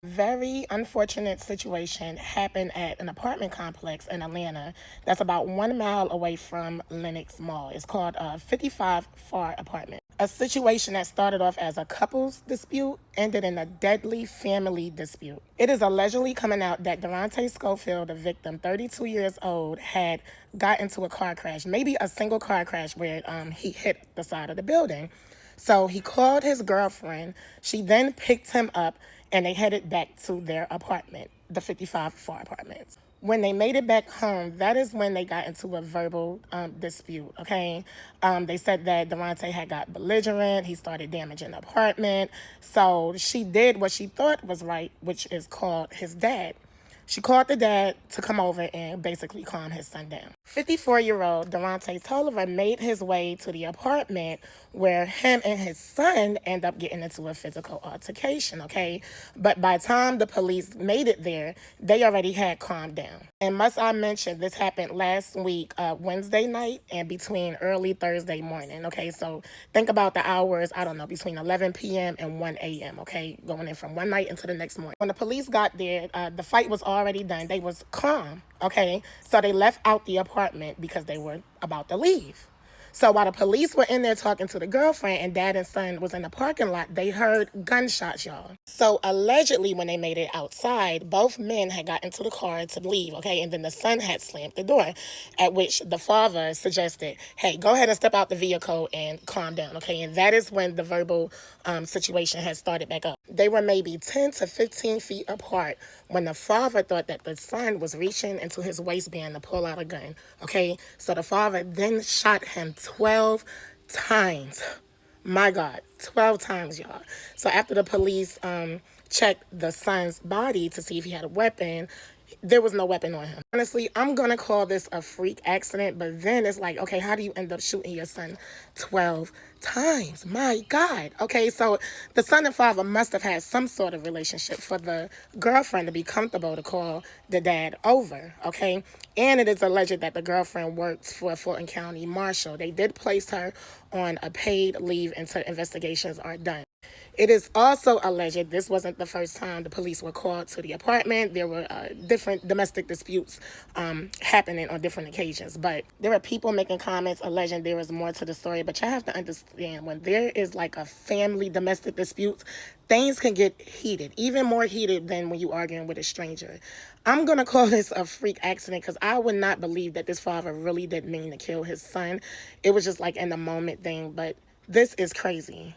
Very unfortunate situation happened at an apartment complex in Atlanta that's about 1 mile away from Lenox Mall. It's called 55 Far Apartment. A situation that started off as a couple's dispute ended in a deadly family dispute. It is allegedly coming out that Durante Schofield, the victim, 32 years old, had got into a car crash, maybe a single car crash where he hit the side of the building. So he called his girlfriend. She then picked him up and they headed back to their apartment, the 55 Far Apartments. When they made it back home, that is when they got into a verbal dispute, okay? They said that Durante had got belligerent. He started damaging the apartment. So she did what she thought was right, which is called his dad. She called the dad to come over and basically calm his son down. 54-year-old Durante Tolliver made his way to the apartment where him and his son end up getting into a physical altercation, okay? But by the time the police made it there, they already had calmed down. And must I mention, this happened last week, Wednesday night and between early Thursday morning, okay? So think about the hours, I don't know, between 11 p.m. and 1 a.m., okay? Going in from one night into the next morning. When the police got there, the fight was already done. They was calm, okay? So they left out the apartment because they were about to leave. So while the police were in there talking to the girlfriend and dad and son was in the parking lot, they heard gunshots, y'all. So allegedly when they made it outside, both men had got into the car to leave, okay? And then the son had slammed the door, at which the father suggested, hey, go ahead and step out the vehicle and calm down, okay? And that is when the verbal situation had started back up. They were maybe 10 to 15 feet apart when the father thought that the son was reaching into his waistband to pull out a gun, okay? So the father then shot him 12 times. My God, 12 times, y'all. So after the police checked the son's body to see if he had a weapon, there was no weapon on him. Honestly, I'm going to call this a freak accident, but then it's like, okay, how do you end up shooting your son 12 times? My God. Okay, so the son and father must have had some sort of relationship for the girlfriend to be comfortable to call the dad over, okay? And it is alleged that the girlfriend works for Fulton County Marshal. They did place her on a paid leave until investigations are done. It is also alleged this wasn't the first time the police were called to the apartment. There were different domestic disputes happening on different occasions. But there are people making comments alleging there is more to the story. But you have to understand, when there is like a family domestic dispute, things can get heated, even more heated than when you're arguing with a stranger. I'm going to call this a freak accident because I would not believe that this father really did mean to kill his son. It was just like in the moment thing. But this is crazy.